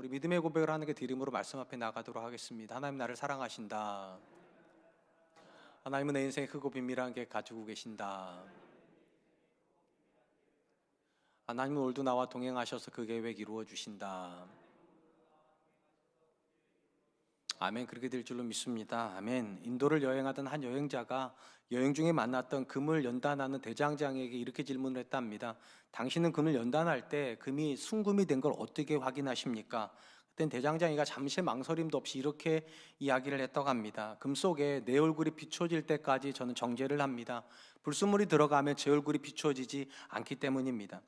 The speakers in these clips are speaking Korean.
우리 믿음의 고백을 하는 게 드림으로 말씀 앞에 나가도록 하겠습니다. 하나님 나를 사랑하신다. 하나님은 내 인생에 크고 비밀한 게 가지고 계신다. 하나님은 오늘도 나와 동행하셔서 그 계획 이루어 주신다. 아멘. 그렇게 될 줄로 믿습니다. 아멘. 인도를 여행하던 한 여행자가 여행 중에 만났던 금을 연단하는 대장장에게 이렇게 질문을 했답니다. 당신은 금을 연단할 때 금이 순금이 된 걸 어떻게 확인하십니까? 그땐 대장장이가 잠시 망설임도 없이 이렇게 이야기를 했다고 합니다. 금 속에 내 얼굴이 비춰질 때까지 저는 정제를 합니다. 불순물이 들어가면 제 얼굴이 비춰지지 않기 때문입니다.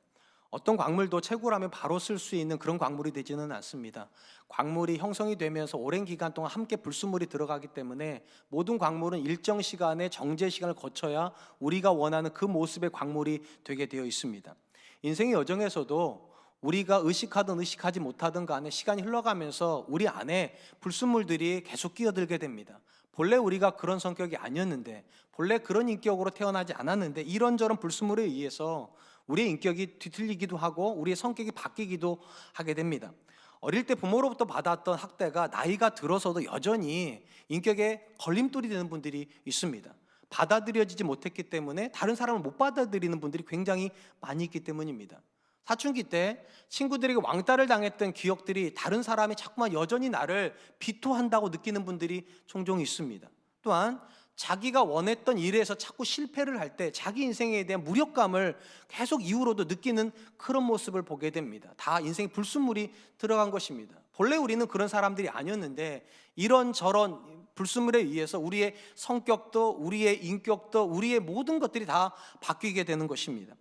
어떤 광물도 채굴하면 바로 쓸 수 있는 그런 광물이 되지는 않습니다. 광물이 형성이 되면서 오랜 기간 동안 함께 불순물이 들어가기 때문에 모든 광물은 일정 시간의 정제 시간을 거쳐야 우리가 원하는 그 모습의 광물이 되게 되어 있습니다. 인생의 여정에서도 우리가 의식하든 의식하지 못하든 간에 시간이 흘러가면서 우리 안에 불순물들이 계속 끼어들게 됩니다. 본래 우리가 그런 성격이 아니었는데, 본래 그런 인격으로 태어나지 않았는데 이런저런 불순물에 의해서 우리의 인격이 뒤틀리기도 하고 우리의 성격이 바뀌기도 하게 됩니다. 어릴 때 부모로부터 받았던 학대가 나이가 들어서도 여전히 인격에 걸림돌이 되는 분들이 있습니다. 받아들여지지 못했기 때문에 다른 사람을 못 받아들이는 분들이 굉장히 많이 있기 때문입니다. 사춘기 때 친구들에게 왕따를 당했던 기억들이 다른 사람이 자꾸만 여전히 나를 비토한다고 느끼는 분들이 종종 있습니다. 또한 자기가 원했던 일에서 자꾸 실패를 할 때 자기 인생에 대한 무력감을 계속 이후로도 느끼는 그런 모습을 보게 됩니다. 다 인생에 불순물이 들어간 것입니다. 본래 우리는 그런 사람들이 아니었는데 이런저런 불순물에 의해서 우리의 성격도 우리의 인격도 우리의 모든 것들이 다 바뀌게 되는 것입니다.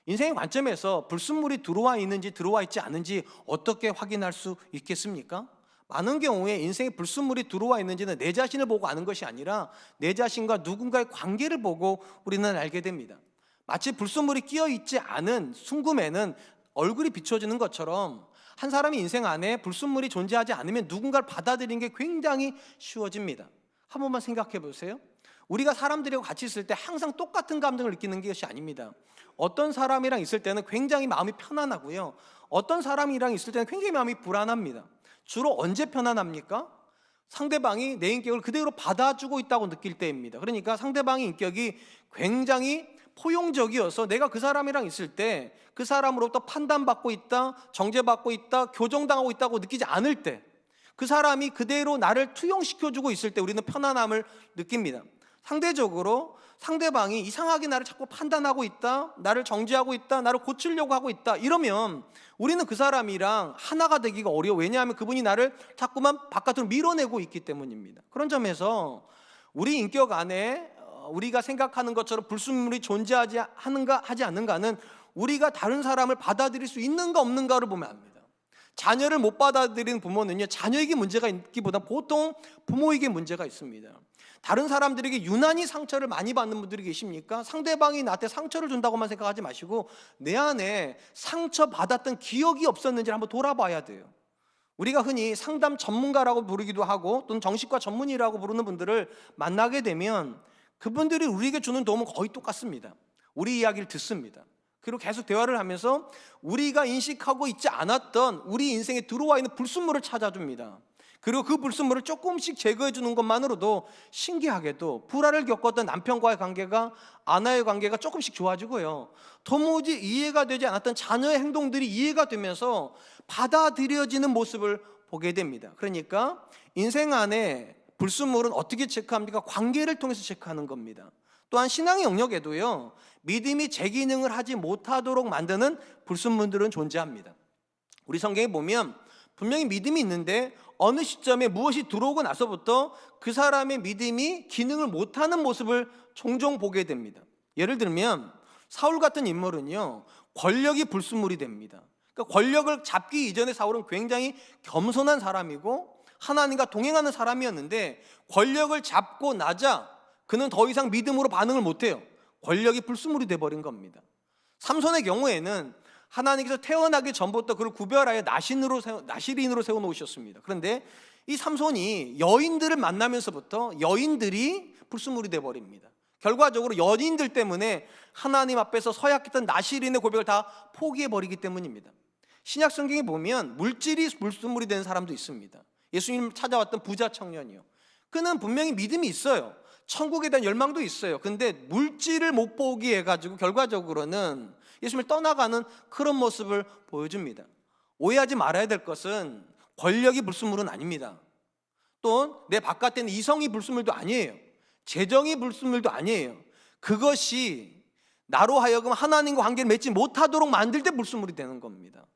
인생의 관점에서 불순물이 들어와 있는지 들어와 있지 않은지 어떻게 확인할 수 있겠습니까? 많은 경우에 인생에 불순물이 들어와 있는지는 내 자신을 보고 아는 것이 아니라 내 자신과 누군가의 관계를 보고 우리는 알게 됩니다. 마치 불순물이 끼어 있지 않은 순금에는 얼굴이 비춰지는 것처럼 한 사람의 인생 안에 불순물이 존재하지 않으면 누군가를 받아들이는 게 굉장히 쉬워집니다. 한 번만 생각해 보세요. 우리가 사람들이랑 같이 있을 때 항상 똑같은 감정을 느끼는 것이 아닙니다. 어떤 사람이랑 있을 때는 굉장히 마음이 편안하고요, 어떤 사람이랑 있을 때는 굉장히 마음이 불안합니다. 주로 언제 편안합니까? 상대방이 내 인격을 그대로 받아주고 있다고 느낄 때입니다. 그러니까 상대방의 인격이 굉장히 포용적이어서 내가 그 사람이랑 있을 때 그 사람으로부터 판단받고 있다, 정죄받고 있다, 교정당하고 있다고 느끼지 않을 때, 그 사람이 그대로 나를 투영시켜주고 있을 때 우리는 편안함을 느낍니다. 상대적으로 상대방이 이상하게 나를 자꾸 판단하고 있다, 나를 정죄하고 있다, 나를 고치려고 하고 있다, 이러면 우리는 그 사람이랑 하나가 되기가 어려워. 왜냐하면 그분이 나를 자꾸만 바깥으로 밀어내고 있기 때문입니다. 그런 점에서 우리 인격 안에 우리가 생각하는 것처럼 불순물이 존재하지 하는가 하지 않는가는 우리가 다른 사람을 받아들일 수 있는가 없는가를 보면 압니다. 자녀를 못 받아들이는 부모는요, 자녀에게 문제가 있기보다 보통 부모에게 문제가 있습니다. 다른 사람들에게 유난히 상처를 많이 받는 분들이 계십니까? 상대방이 나한테 상처를 준다고만 생각하지 마시고 내 안에 상처받았던 기억이 없었는지를 한번 돌아봐야 돼요. 우리가 흔히 상담 전문가라고 부르기도 하고 또는 정신과 전문의라고 부르는 분들을 만나게 되면 그분들이 우리에게 주는 도움은 거의 똑같습니다. 우리 이야기를 듣습니다. 그리고 계속 대화를 하면서 우리가 인식하고 있지 않았던 우리 인생에 들어와 있는 불순물을 찾아줍니다. 그리고 그 불순물을 조금씩 제거해 주는 것만으로도 신기하게도 불화를 겪었던 남편과의 관계가, 아내의 관계가 조금씩 좋아지고요, 도무지 이해가 되지 않았던 자녀의 행동들이 이해가 되면서 받아들여지는 모습을 보게 됩니다. 그러니까 인생 안에 불순물은 어떻게 체크합니까? 관계를 통해서 체크하는 겁니다. 또한 신앙의 영역에도요, 믿음이 제 기능을 하지 못하도록 만드는 불순물들은 존재합니다. 우리 성경에 보면 분명히 믿음이 있는데 어느 시점에 무엇이 들어오고 나서부터 그 사람의 믿음이 기능을 못하는 모습을 종종 보게 됩니다. 예를 들면 사울 같은 인물은요, 권력이 불순물이 됩니다. 그러니까 권력을 잡기 이전에 사울은 굉장히 겸손한 사람이고 하나님과 동행하는 사람이었는데 권력을 잡고 나자 그는 더 이상 믿음으로 반응을 못해요. 권력이 불순물이 돼버린 겁니다. 삼손의 경우에는 하나님께서 태어나기 전부터 그를 구별하여 나실인으로 세워놓으셨습니다. 그런데 이 삼손이 여인들을 만나면서부터 여인들이 불순물이 돼버립니다. 결과적으로 연인들 때문에 하나님 앞에서 서약했던 나실인의 고백을 다 포기해버리기 때문입니다. 신약 성경에 보면 물질이 불순물이 되는 사람도 있습니다. 예수님 찾아왔던 부자 청년이요. 그는 분명히 믿음이 있어요. 천국에 대한 열망도 있어요. 근데 물질을 못 보기 해가지고 결과적으로는 예수님을 떠나가는 그런 모습을 보여줍니다. 오해하지 말아야 될 것은 권력이 불순물은 아닙니다. 또 내 바깥에 있는 이성이 불순물도 아니에요. 재정이 불순물도 아니에요. 그것이 나로 하여금 하나님과 관계를 맺지 못하도록 만들 때 불순물이 되는 겁니다.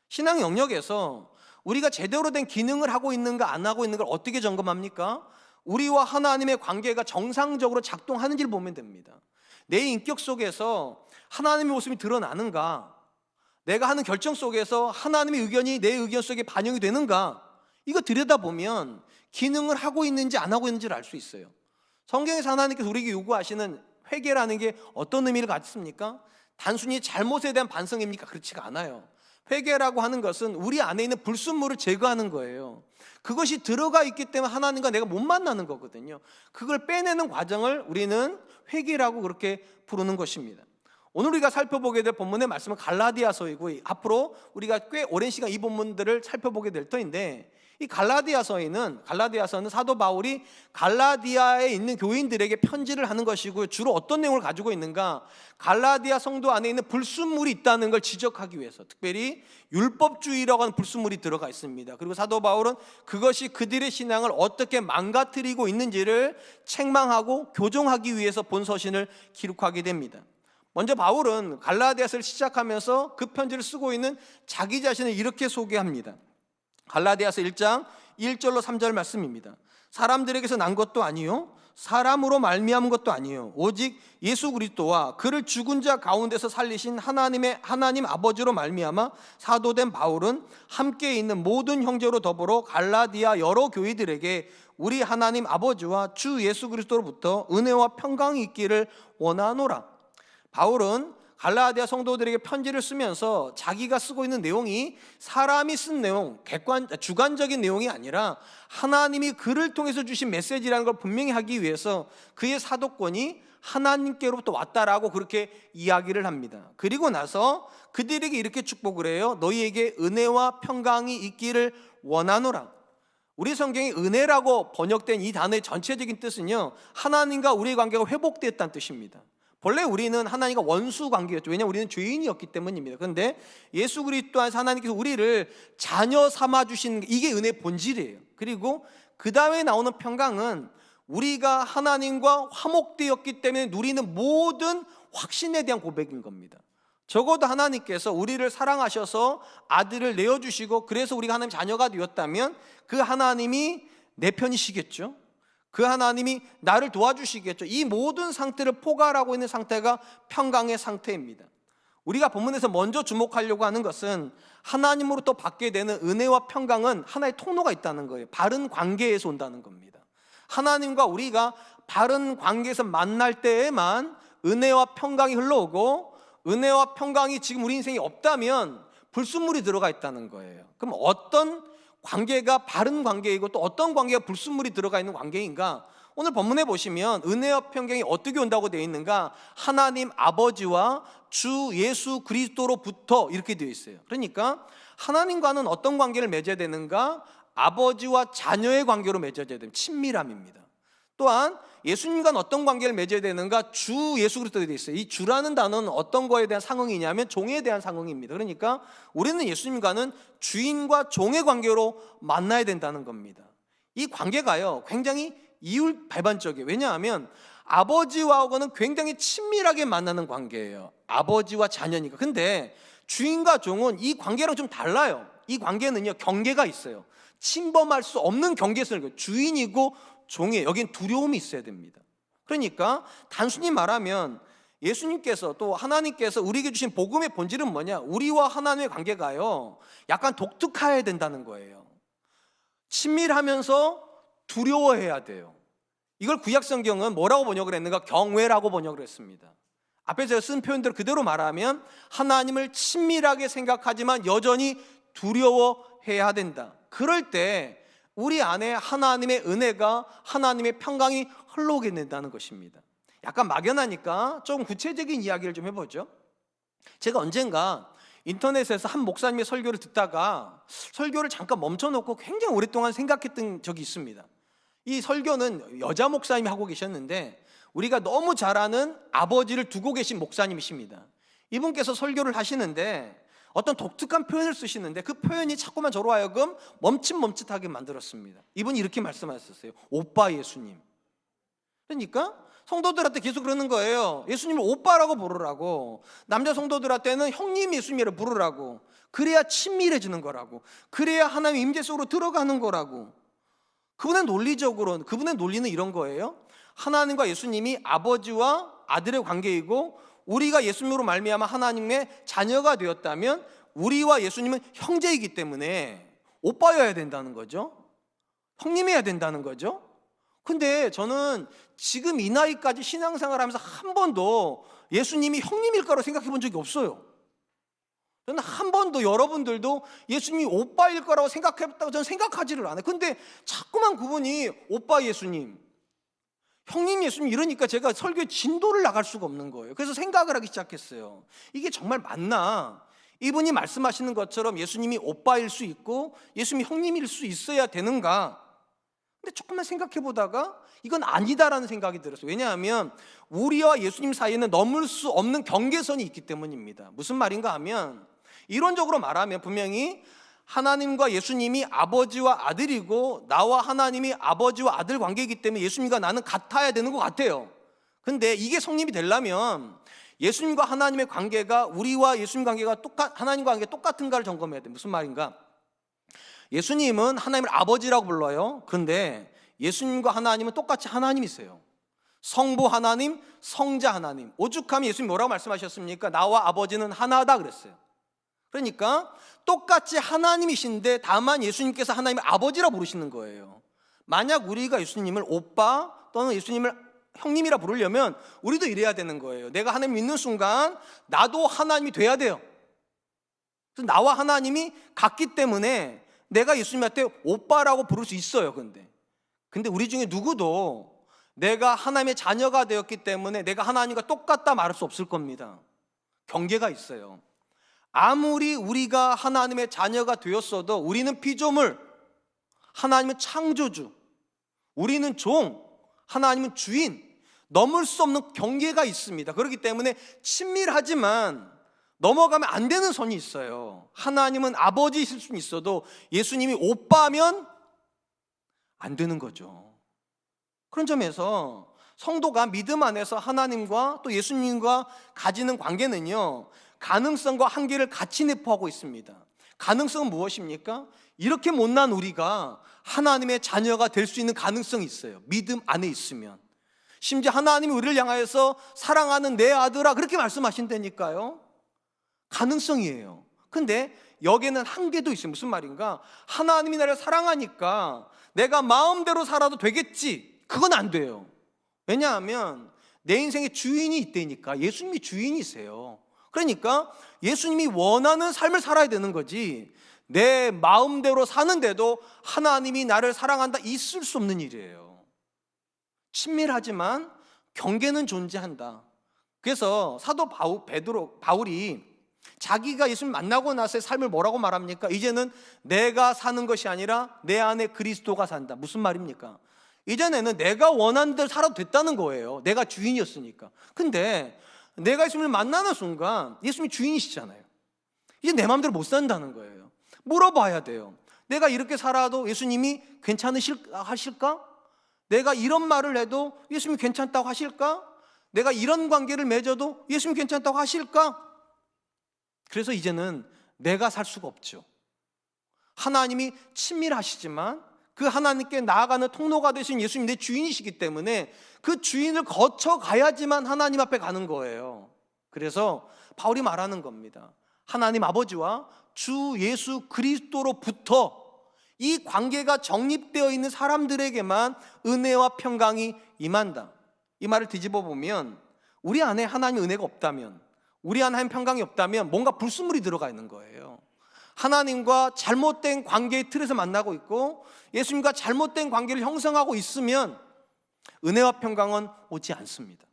신앙 영역에서 우리가 제대로 된 기능을 하고 있는가 안 하고 있는가 어떻게 점검합니까? 우리와 하나님의 관계가 정상적으로 작동하는지를 보면 됩니다. 내 인격 속에서 하나님의 모습이 드러나는가? 내가 하는 결정 속에서 하나님의 의견이 내 의견 속에 반영이 되는가? 이거 들여다보면 기능을 하고 있는지 안 하고 있는지를 알 수 있어요. 성경에서 하나님께서 우리에게 요구하시는 회개라는 게 어떤 의미를 갖습니까? 단순히 잘못에 대한 반성입니까? 그렇지가 않아요. 회개라고 하는 것은 우리 안에 있는 불순물을 제거하는 거예요. 그것이 들어가 있기 때문에 하나님과 내가 못 만나는 거거든요. 그걸 빼내는 과정을 우리는 회개라고 그렇게 부르는 것입니다. 오늘 우리가 살펴보게 될 본문의 말씀은 갈라디아서이고, 앞으로 우리가 꽤 오랜 시간 이 본문들을 살펴보게 될 터인데, 이 갈라디아서는 사도 바울이 갈라디아에 있는 교인들에게 편지를 하는 것이고, 주로 어떤 내용을 가지고 있는가? 갈라디아 성도 안에 있는 불순물이 있다는 걸 지적하기 위해서, 특별히 율법주의라고 하는 불순물이 들어가 있습니다. 그리고 사도 바울은 그것이 그들의 신앙을 어떻게 망가뜨리고 있는지를 책망하고 교정하기 위해서 본 서신을 기록하게 됩니다. 먼저 바울은 갈라디아서를 시작하면서 그 편지를 쓰고 있는 자기 자신을 이렇게 소개합니다. 갈라디아서 1장 1절로 3절 말씀입니다. 사람들에게서 난 것도 아니요 사람으로 말미암은 것도 아니요 오직 예수 그리스도와 그를 죽은 자 가운데서 살리신 하나님 아버지로 말미암아 사도된 바울은 함께 있는 모든 형제로 더불어 갈라디아 여러 교회들에게 우리 하나님 아버지와 주 예수 그리스도로부터 은혜와 평강이 있기를 원하노라. 바울은 갈라디아 성도들에게 편지를 쓰면서 자기가 쓰고 있는 내용이 사람이 쓴 내용, 주관적인 내용이 아니라 하나님이 그를 통해서 주신 메시지라는 걸 분명히 하기 위해서 그의 사도권이 하나님께로부터 왔다라고 그렇게 이야기를 합니다. 그리고 나서 그들에게 이렇게 축복을 해요. 너희에게 은혜와 평강이 있기를 원하노라. 우리 성경에 은혜라고 번역된 이 단어의 전체적인 뜻은요, 하나님과 우리의 관계가 회복되었다는 뜻입니다. 본래 우리는 하나님과 원수 관계였죠. 왜냐하면 우리는 죄인이었기 때문입니다. 그런데 예수 그리스도 안에서 하나님께서 우리를 자녀 삼아 주시는 이게 은혜의 본질이에요. 그리고 그 다음에 나오는 평강은 우리가 하나님과 화목되었기 때문에 누리는 모든 확신에 대한 고백인 겁니다. 적어도 하나님께서 우리를 사랑하셔서 아들을 내어주시고 그래서 우리가 하나님 자녀가 되었다면 그 하나님이 내 편이시겠죠. 그 하나님이 나를 도와주시겠죠. 이 모든 상태를 포괄하고 있는 상태가 평강의 상태입니다. 우리가 본문에서 먼저 주목하려고 하는 것은 하나님으로부터 받게 되는 은혜와 평강은 하나의 통로가 있다는 거예요. 바른 관계에서 온다는 겁니다. 하나님과 우리가 바른 관계에서 만날 때에만 은혜와 평강이 흘러오고, 은혜와 평강이 지금 우리 인생에 없다면 불순물이 들어가 있다는 거예요. 그럼 어떤 관계가 바른 관계이고 또 어떤 관계가 불순물이 들어가 있는 관계인가? 오늘 본문에 보시면 은혜와 평강이 어떻게 온다고 되어 있는가? 하나님 아버지와 주 예수 그리스도로부터 이렇게 되어 있어요. 그러니까 하나님과는 어떤 관계를 맺어야 되는가? 아버지와 자녀의 관계로 맺어야 되는 친밀함입니다. 또한 예수님과는 어떤 관계를 맺어야 되는가? 주 예수 그리스도에 되어 있어요. 이 주라는 단어는 어떤 거에 대한 상응이냐면 종에 대한 상응입니다. 그러니까 우리는 예수님과는 주인과 종의 관계로 만나야 된다는 겁니다. 이 관계가요 굉장히 이율 배반적이에요. 왜냐하면 아버지와하고는 굉장히 친밀하게 만나는 관계예요. 아버지와 자녀니까. 근데 주인과 종은 이 관계랑 좀 달라요. 이 관계는요 경계가 있어요. 침범할 수 없는 경계선을, 주인이고 종이에요. 여긴 두려움이 있어야 됩니다. 그러니까 단순히 말하면 예수님께서 또 하나님께서 우리에게 주신 복음의 본질은 뭐냐? 우리와 하나님의 관계가요 약간 독특해야 된다는 거예요. 친밀하면서 두려워해야 돼요. 이걸 구약성경은 뭐라고 번역을 했는가? 경외라고 번역을 했습니다. 앞에서 쓴 표현대로 그대로 말하면 하나님을 친밀하게 생각하지만 여전히 두려워해야 된다. 그럴 때 우리 안에 하나님의 은혜가, 하나님의 평강이 흘러오게 된다는 것입니다. 약간 막연하니까 좀 구체적인 이야기를 좀 해보죠. 제가 언젠가 인터넷에서 한 목사님의 설교를 듣다가 설교를 잠깐 멈춰놓고 굉장히 오랫동안 생각했던 적이 있습니다. 이 설교는 여자 목사님이 하고 계셨는데 우리가 너무 잘 아는 아버지를 두고 계신 목사님이십니다. 이분께서 설교를 하시는데 어떤 독특한 표현을 쓰시는데 그 표현이 자꾸만 저로 하여금 멈칫멈칫하게 만들었습니다. 이분이 이렇게 말씀하셨어요. 오빠 예수님. 그러니까 성도들한테 계속 그러는 거예요. 예수님을 오빠라고 부르라고. 남자 성도들한테는 형님 예수님이라고 부르라고. 그래야 친밀해지는 거라고. 그래야 하나님의 임재 속으로 들어가는 거라고. 그분의 논리는 이런 거예요. 하나님과 예수님이 아버지와 아들의 관계이고 우리가 예수님으로 말미암아 하나님의 자녀가 되었다면 우리와 예수님은 형제이기 때문에 오빠여야 된다는 거죠. 형님이어야 된다는 거죠. 근데 저는 지금 이 나이까지 신앙생활하면서 한 번도 예수님이 형님일 거라고 생각해 본 적이 없어요. 저는 한 번도 여러분들도 예수님이 오빠일 거라고 생각했다고 저는 생각하지를 않아요. 근데 자꾸만 그분이 오빠 예수님, 형님 예수님 이러니까 제가 설교에 진도를 나갈 수가 없는 거예요. 그래서 생각을 하기 시작했어요. 이게 정말 맞나? 이분이 말씀하시는 것처럼 예수님이 오빠일 수 있고 예수님이 형님일 수 있어야 되는가? 근데 조금만 생각해 보다가 이건 아니다라는 생각이 들었어요. 왜냐하면 우리와 예수님 사이에는 넘을 수 없는 경계선이 있기 때문입니다. 무슨 말인가 하면 이론적으로 말하면 분명히 하나님과 예수님이 아버지와 아들이고 나와 하나님이 아버지와 아들 관계이기 때문에 예수님과 나는 같아야 되는 것 같아요. 근데 이게 성립이 되려면 예수님과 하나님의 관계가 우리와 예수님 관계가 하나님과 관계가 똑같은가를 점검해야 돼요. 무슨 말인가? 예수님은 하나님을 아버지라고 불러요. 그런데 예수님과 하나님은 똑같이 하나님이세요. 성부 하나님, 성자 하나님. 오죽하면 예수님 뭐라고 말씀하셨습니까? 나와 아버지는 하나다 그랬어요. 그러니까 똑같이 하나님이신데 다만 예수님께서 하나님을 아버지라 부르시는 거예요. 만약 우리가 예수님을 오빠 또는 예수님을 형님이라 부르려면 우리도 이래야 되는 거예요. 내가 하나님 믿는 순간 나도 하나님이 돼야 돼요. 그래서 나와 하나님이 같기 때문에 내가 예수님한테 오빠라고 부를 수 있어요. 근데 우리 중에 누구도 내가 하나님의 자녀가 되었기 때문에 내가 하나님과 똑같다 말할 수 없을 겁니다. 경계가 있어요. 아무리 우리가 하나님의 자녀가 되었어도 우리는 피조물, 하나님은 창조주, 우리는 종, 하나님은 주인, 넘을 수 없는 경계가 있습니다. 그렇기 때문에 친밀하지만 넘어가면 안 되는 선이 있어요. 하나님은 아버지이실 수는 있어도 예수님이 오빠면 안 되는 거죠. 그런 점에서 성도가 믿음 안에서 하나님과 또 예수님과 가지는 관계는요, 가능성과 한계를 같이 내포하고 있습니다. 가능성은 무엇입니까? 이렇게 못난 우리가 하나님의 자녀가 될 수 있는 가능성이 있어요. 믿음 안에 있으면. 심지어 하나님이 우리를 향하여서 사랑하는 내 아들아 그렇게 말씀하신다니까요. 가능성이에요. 근데 여기에는 한계도 있어요. 무슨 말인가? 하나님이 나를 사랑하니까 내가 마음대로 살아도 되겠지. 그건 안 돼요. 왜냐하면 내 인생의 주인이 있다니까. 예수님이 주인이세요. 그러니까 예수님이 원하는 삶을 살아야 되는 거지 내 마음대로 사는데도 하나님이 나를 사랑한다 있을 수 없는 일이에요. 친밀하지만 경계는 존재한다. 그래서 사도 바울이 자기가 예수님 만나고 나서의 삶을 뭐라고 말합니까? 이제는 내가 사는 것이 아니라 내 안에 그리스도가 산다. 무슨 말입니까? 이전에는 내가 원하는 대로 살아도 됐다는 거예요. 내가 주인이었으니까. 근데 내가 예수님을 만나는 순간 예수님이 주인이시잖아요. 이제 내 마음대로 못 산다는 거예요. 물어봐야 돼요. 내가 이렇게 살아도 예수님이 하실까? 내가 이런 말을 해도 예수님이 괜찮다고 하실까? 내가 이런 관계를 맺어도 예수님이 괜찮다고 하실까? 그래서 이제는 내가 살 수가 없죠. 하나님이 친밀하시지만 그 하나님께 나아가는 통로가 되신 예수님 내 주인이시기 때문에 그 주인을 거쳐가야지만 하나님 앞에 가는 거예요. 그래서 바울이 말하는 겁니다. 하나님 아버지와 주 예수 그리스도로부터 이 관계가 정립되어 있는 사람들에게만 은혜와 평강이 임한다. 이 말을 뒤집어 보면 우리 안에 하나님의 은혜가 없다면, 우리 안에 하나님의 평강이 없다면 뭔가 불순물이 들어가 있는 거예요. 하나님과 잘못된 관계의 틀에서 만나고 있고 예수님과 잘못된 관계를 형성하고 있으면 은혜와 평강은 오지 않습니다.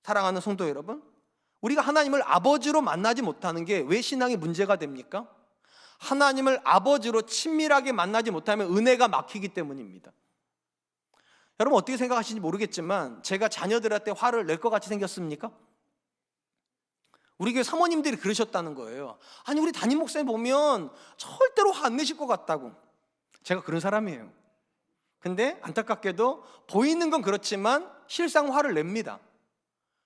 사랑하는 성도 여러분, 우리가 하나님을 아버지로 만나지 못하는 게 왜 신앙에 문제가 됩니까? 하나님을 아버지로 친밀하게 만나지 못하면 은혜가 막히기 때문입니다. 여러분 어떻게 생각하시는지 모르겠지만 제가 자녀들한테 화를 낼 것 같이 생겼습니까? 우리 교회 사모님들이 그러셨다는 거예요. 아니 우리 담임 목사님 보면 절대로 화 안 내실 것 같다고. 제가 그런 사람이에요. 근데 안타깝게도 보이는 건 그렇지만 실상 화를 냅니다.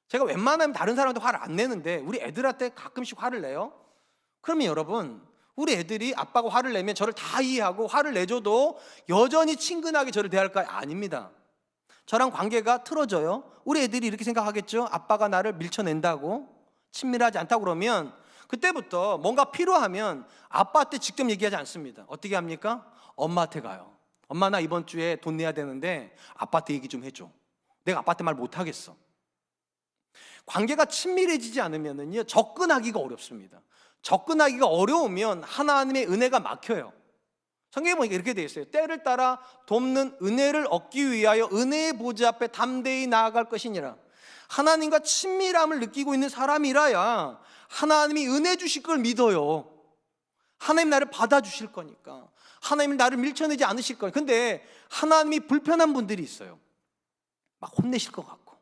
제가 웬만하면 다른 사람한테 화를 안 내는데 우리 애들한테 가끔씩 화를 내요. 그러면 여러분 우리 애들이 아빠가 화를 내면 저를 다 이해하고 화를 내줘도 여전히 친근하게 저를 대할까요? 아닙니다. 저랑 관계가 틀어져요. 우리 애들이 이렇게 생각하겠죠. 아빠가 나를 밀쳐낸다고, 친밀하지 않다고 그러면 그때부터 뭔가 필요하면 아빠한테 직접 얘기하지 않습니다. 어떻게 합니까? 엄마한테 가요. 엄마 나 이번 주에 돈 내야 되는데 아빠한테 얘기 좀 해줘. 내가 아빠한테 말 못하겠어. 관계가 친밀해지지 않으면요 접근하기가 어렵습니다. 접근하기가 어려우면 하나님의 은혜가 막혀요. 성경에 보니까 이렇게 되어 있어요. 때를 따라 돕는 은혜를 얻기 위하여 은혜의 보좌 앞에 담대히 나아갈 것이니라. 하나님과 친밀함을 느끼고 있는 사람이라야 하나님이 은혜 주실 걸 믿어요. 하나님 나를 받아주실 거니까, 하나님 나를 밀쳐내지 않으실 거니까. 근데 하나님이 불편한 분들이 있어요. 막 혼내실 것 같고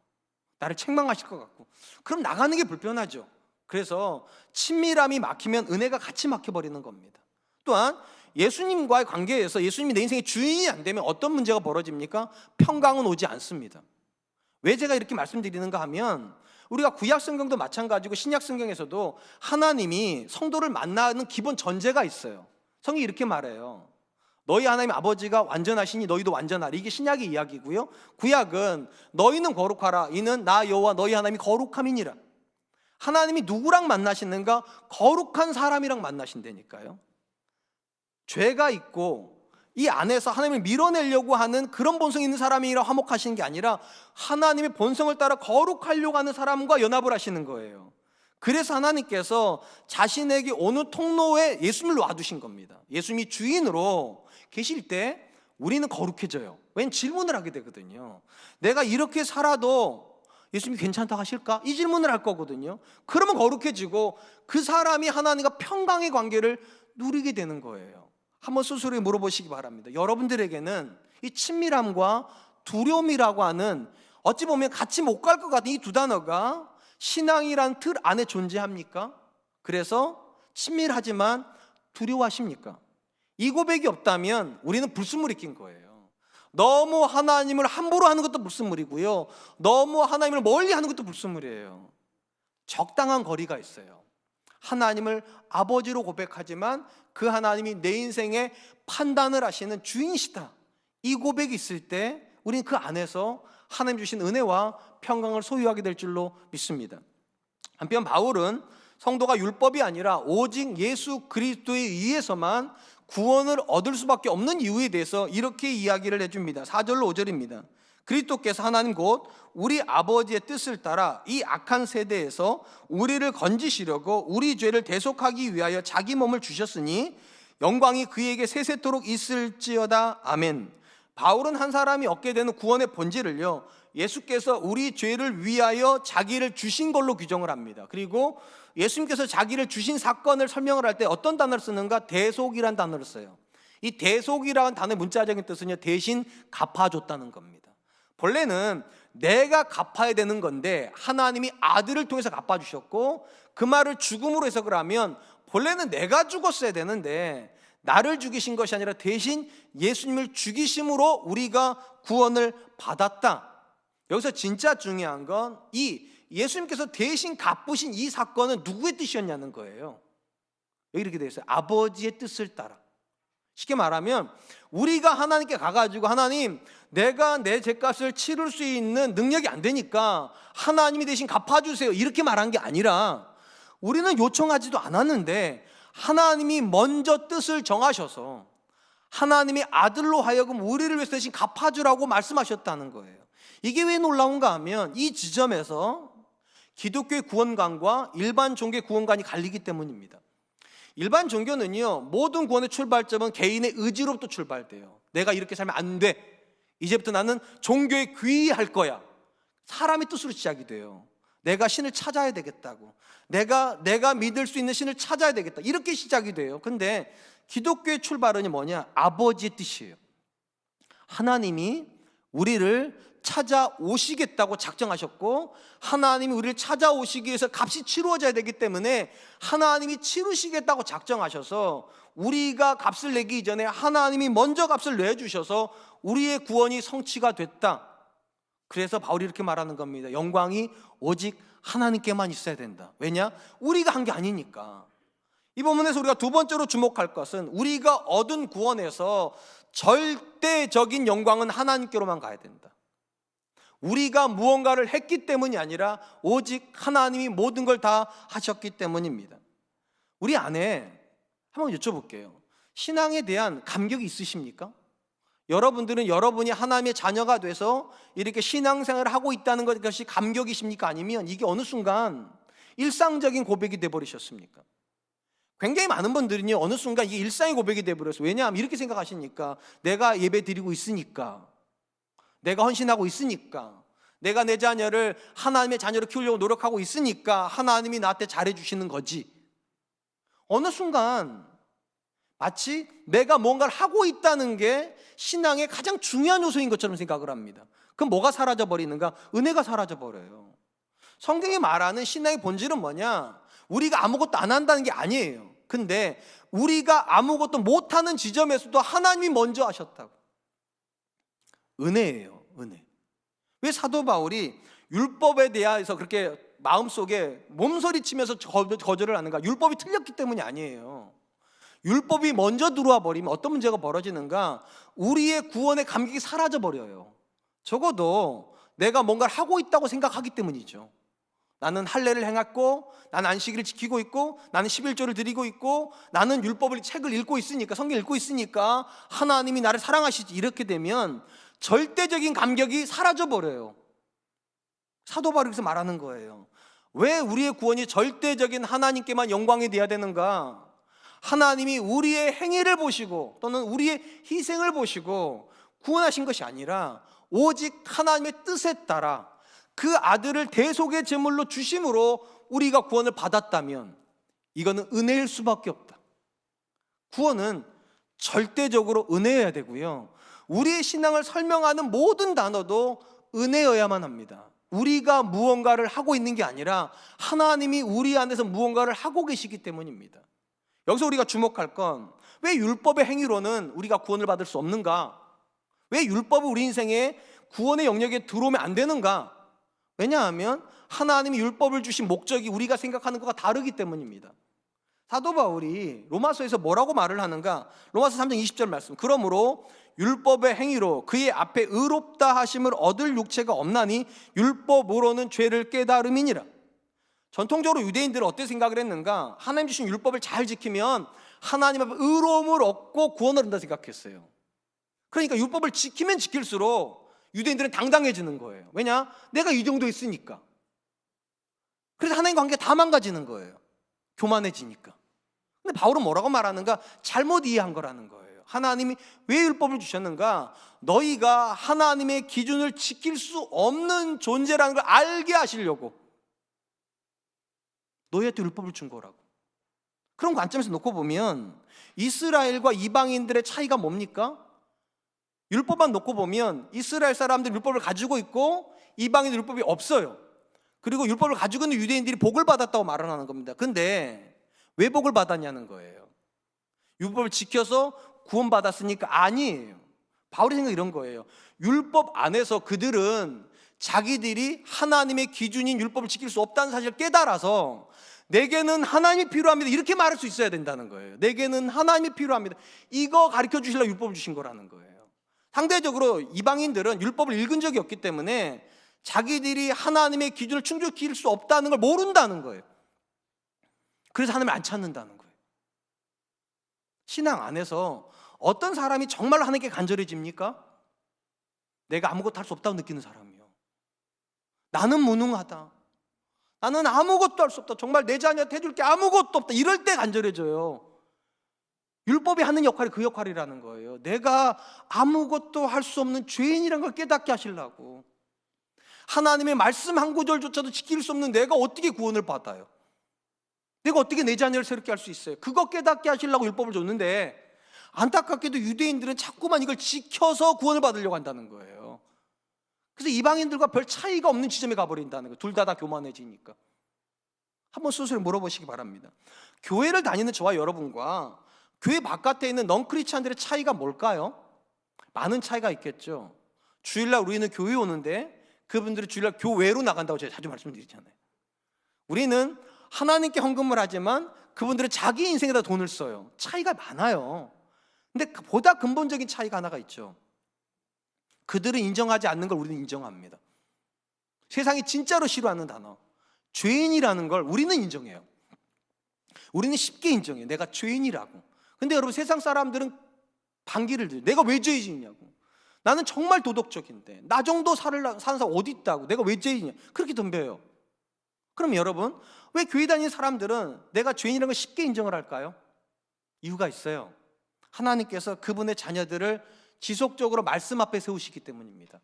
나를 책망하실 것 같고 그럼 나가는 게 불편하죠. 그래서 친밀함이 막히면 은혜가 같이 막혀버리는 겁니다. 또한 예수님과의 관계에서 예수님이 내 인생의 주인이 안 되면 어떤 문제가 벌어집니까? 평강은 오지 않습니다. 왜 제가 이렇게 말씀드리는가 하면 우리가 구약성경도 마찬가지고 신약성경에서도 하나님이 성도를 만나는 기본 전제가 있어요. 성경이 이렇게 말해요. 너희 하나님 아버지가 완전하시니 너희도 완전하리. 이게 신약의 이야기고요. 구약은 너희는 거룩하라. 이는 나 여호와 너희 하나님이 거룩함이니라. 하나님이 누구랑 만나시는가? 거룩한 사람이랑 만나신다니까요. 죄가 있고 이 안에서 하나님을 밀어내려고 하는 그런 본성이 있는 사람이라 화목하시는 게 아니라 하나님의 본성을 따라 거룩하려고 하는 사람과 연합을 하시는 거예요. 그래서 하나님께서 자신에게 어느 통로에 예수님을 놔두신 겁니다. 예수님이 주인으로 계실 때 우리는 거룩해져요. 왠 질문을 하게 되거든요. 내가 이렇게 살아도 예수님이 괜찮다고 하실까? 이 질문을 할 거거든요. 그러면 거룩해지고 그 사람이 하나님과 평강의 관계를 누리게 되는 거예요. 한번 스스로 물어보시기 바랍니다. 여러분들에게는 이 친밀함과 두려움이라고 하는 어찌 보면 같이 못 갈 것 같은 이 두 단어가 신앙이란 틀 안에 존재합니까? 그래서 친밀하지만 두려워하십니까? 이 고백이 없다면 우리는 불순물이 낀 거예요. 너무 하나님을 함부로 하는 것도 불순물이고요, 너무 하나님을 멀리 하는 것도 불순물이에요. 적당한 거리가 있어요. 하나님을 아버지로 고백하지만 그 하나님이 내 인생에 판단을 하시는 주인이시다, 이 고백이 있을 때 우리는 그 안에서 하나님 주신 은혜와 평강을 소유하게 될 줄로 믿습니다. 한편 바울은 성도가 율법이 아니라 오직 예수 그리스도에 의해서만 구원을 얻을 수밖에 없는 이유에 대해서 이렇게 이야기를 해줍니다. 4절로 5절입니다. 그리스도께서 하나님 곧 우리 아버지의 뜻을 따라 이 악한 세대에서 우리를 건지시려고 우리 죄를 대속하기 위하여 자기 몸을 주셨으니 영광이 그에게 세세토록 있을지어다. 아멘. 바울은 한 사람이 얻게 되는 구원의 본질을요, 예수께서 우리 죄를 위하여 자기를 주신 걸로 규정을 합니다. 그리고 예수님께서 자기를 주신 사건을 설명을 할 때 어떤 단어를 쓰는가? 대속이라는 단어를 써요. 이 대속이라는 단어의 문자적인 뜻은요, 대신 갚아줬다는 겁니다. 본래는 내가 갚아야 되는 건데 하나님이 아들을 통해서 갚아주셨고, 그 말을 죽음으로 해석을 하면 본래는 내가 죽었어야 되는데 나를 죽이신 것이 아니라 대신 예수님을 죽이심으로 우리가 구원을 받았다. 여기서 진짜 중요한 건 이 예수님께서 대신 갚으신 이 사건은 누구의 뜻이었냐는 거예요. 여기 이렇게 되어 있어요. 아버지의 뜻을 따라. 쉽게 말하면 우리가 하나님께 가가지고 하나님, 내가 내 죄값을 치를 수 있는 능력이 안 되니까 하나님이 대신 갚아주세요, 이렇게 말한 게 아니라 우리는 요청하지도 않았는데 하나님이 먼저 뜻을 정하셔서 하나님의 아들로 하여금 우리를 위해서 대신 갚아주라고 말씀하셨다는 거예요. 이게 왜 놀라운가 하면 이 지점에서 기독교의 구원관과 일반 종교의 구원관이 갈리기 때문입니다. 일반 종교는요, 모든 구원의 출발점은 개인의 의지로부터 출발돼요. 내가 이렇게 살면 안 돼, 이제부터 나는 종교에 귀의할 거야, 사람의 뜻으로 시작이 돼요. 내가 신을 찾아야 되겠다고, 내가 믿을 수 있는 신을 찾아야 되겠다, 이렇게 시작이 돼요. 근데 기독교의 출발은 뭐냐? 아버지의 뜻이에요. 하나님이 우리를 찾아오시겠다고 작정하셨고, 하나님이 우리를 찾아오시기 위해서 값이 치루어져야 되기 때문에 하나님이 치르시겠다고 작정하셔서, 우리가 값을 내기 이전에 하나님이 먼저 값을 내주셔서 우리의 구원이 성취가 됐다. 그래서 바울이 이렇게 말하는 겁니다. 영광이 오직 하나님께만 있어야 된다. 왜냐? 우리가 한 게 아니니까. 이 부분에서 우리가 두 번째로 주목할 것은, 우리가 얻은 구원에서 절대적인 영광은 하나님께로만 가야 된다. 우리가 무언가를 했기 때문이 아니라 오직 하나님이 모든 걸 다 하셨기 때문입니다. 우리 안에 한번 여쭤볼게요. 신앙에 대한 감격이 있으십니까? 여러분들은 여러분이 하나님의 자녀가 돼서 이렇게 신앙생활을 하고 있다는 것이 감격이십니까? 아니면 이게 어느 순간 일상적인 고백이 돼버리셨습니까? 굉장히 많은 분들은요, 어느 순간 이게 일상의 고백이 돼버렸어요. 왜냐하면 이렇게 생각하시니까, 내가 예배 드리고 있으니까, 내가 헌신하고 있으니까, 내가 내 자녀를 하나님의 자녀로 키우려고 노력하고 있으니까 하나님이 나한테 잘해주시는 거지. 어느 순간 마치 내가 뭔가를 하고 있다는 게 신앙의 가장 중요한 요소인 것처럼 생각을 합니다. 그럼 뭐가 사라져버리는가? 은혜가 사라져버려요. 성경이 말하는 신앙의 본질은 뭐냐? 우리가 아무것도 안 한다는 게 아니에요. 근데 우리가 아무것도 못하는 지점에서도 하나님이 먼저 하셨다고. 은혜예요, 은혜. 왜 사도 바울이 율법에 대해서 그렇게 마음속에 몸서리치면서 거절을 하는가? 율법이 틀렸기 때문이 아니에요. 율법이 먼저 들어와 버리면 어떤 문제가 벌어지는가? 우리의 구원의 감격이 사라져 버려요. 적어도 내가 뭔가를 하고 있다고 생각하기 때문이죠. 나는 할례를 행했고, 나는 안식일을 지키고 있고, 나는 11조를 드리고 있고, 나는 율법을 책을 읽고 있으니까, 성경 읽고 있으니까 하나님이 나를 사랑하시지. 이렇게 되면 절대적인 감격이 사라져 버려요. 사도 바울이 그래서 말하는 거예요. 왜 우리의 구원이 절대적인 하나님께만 영광이 돼야 되는가? 하나님이 우리의 행위를 보시고 또는 우리의 희생을 보시고 구원하신 것이 아니라 오직 하나님의 뜻에 따라 그 아들을 대속의 제물로 주심으로 우리가 구원을 받았다면 이거는 은혜일 수밖에 없다. 구원은 절대적으로 은혜여야 되고요, 우리의 신앙을 설명하는 모든 단어도 은혜여야만 합니다. 우리가 무언가를 하고 있는 게 아니라 하나님이 우리 안에서 무언가를 하고 계시기 때문입니다. 여기서 우리가 주목할 건, 왜 율법의 행위로는 우리가 구원을 받을 수 없는가? 왜 율법이 우리 인생에 구원의 영역에 들어오면 안 되는가? 왜냐하면 하나님이 율법을 주신 목적이 우리가 생각하는 것과 다르기 때문입니다. 사도 바울이 로마서에서 뭐라고 말을 하는가? 로마서 3장 20절 말씀. 그러므로 율법의 행위로 그의 앞에 의롭다 하심을 얻을 육체가 없나니 율법으로는 죄를 깨달음이니라. 전통적으로 유대인들은 어떻게 생각을 했는가? 하나님 주신 율법을 잘 지키면 하나님 앞에 의로움을 얻고 구원을 얻는다 생각했어요. 그러니까 율법을 지키면 지킬수록 유대인들은 당당해지는 거예요. 왜냐? 내가 이 정도 있으니까. 그래서 하나님 관계가 다 망가지는 거예요. 교만해지니까. 근데 바울은 뭐라고 말하는가? 잘못 이해한 거라는 거예요. 하나님이 왜 율법을 주셨는가? 너희가 하나님의 기준을 지킬 수 없는 존재라는 걸 알게 하시려고 너희한테 율법을 준 거라고. 그런 관점에서 놓고 보면 이스라엘과 이방인들의 차이가 뭡니까? 율법만 놓고 보면 이스라엘 사람들이 율법을 가지고 있고 이방인들 율법이 없어요. 그리고 율법을 가지고 있는 유대인들이 복을 받았다고 말을 하는 겁니다. 근데 왜 복을 받았냐는 거예요. 율법을 지켜서 구원받았으니까 아니에요. 바울의 생각은 이런 거예요. 율법 안에서 그들은 자기들이 하나님의 기준인 율법을 지킬 수 없다는 사실을 깨달아서 내게는 하나님이 필요합니다, 이렇게 말할 수 있어야 된다는 거예요. 내게는 하나님이 필요합니다. 이거 가르쳐 주시려고 율법을 주신 거라는 거예요. 상대적으로 이방인들은 율법을 읽은 적이 없기 때문에 자기들이 하나님의 기준을 충족시킬 수 없다는 걸 모른다는 거예요. 그래서 하나님을 안 찾는다는 거예요. 신앙 안에서 어떤 사람이 정말 하나님께 간절해집니까? 내가 아무것도 할 수 없다고 느끼는 사람이요. 나는 무능하다, 나는 아무것도 할 수 없다, 정말 내 자녀한테 해줄 게 아무것도 없다, 이럴 때 간절해져요. 율법이 하는 역할이 그 역할이라는 거예요. 내가 아무것도 할 수 없는 죄인이라는 걸 깨닫게 하시려고. 하나님의 말씀 한 구절조차도 지킬 수 없는 내가 어떻게 구원을 받아요? 내가 어떻게 내 자녀를 새롭게 할 수 있어요? 그거 깨닫게 하시려고 율법을 줬는데 안타깝게도 유대인들은 자꾸만 이걸 지켜서 구원을 받으려고 한다는 거예요. 그래서 이방인들과 별 차이가 없는 지점에 가버린다는 거예요. 둘 다 교만해지니까. 한번 스스로 물어보시기 바랍니다. 교회를 다니는 저와 여러분과 교회 바깥에 있는 넌크리스찬들의 차이가 뭘까요? 많은 차이가 있겠죠. 주일날 우리는 교회 오는데 그분들은 주일날 교외로 나간다고 제가 자주 말씀드리잖아요. 우리는 하나님께 헌금을 하지만 그분들은 자기 인생에다 돈을 써요. 차이가 많아요. 근데 보다 근본적인 차이가 하나가 있죠. 그들은 인정하지 않는 걸 우리는 인정합니다. 세상이 진짜로 싫어하는 단어, 죄인이라는 걸 우리는 인정해요. 우리는 쉽게 인정해요. 내가 죄인이라고. 근데 여러분, 세상 사람들은 반기를 들어요. 내가 왜 죄인이냐고. 나는 정말 도덕적인데 나 정도 사는 사람 어디 있다고. 내가 왜 죄인이냐. 그렇게 덤벼요. 그럼 여러분, 왜 교회 다니는 사람들은 내가 죄인이라는 걸 쉽게 인정을 할까요? 이유가 있어요. 하나님께서 그분의 자녀들을 지속적으로 말씀 앞에 세우시기 때문입니다.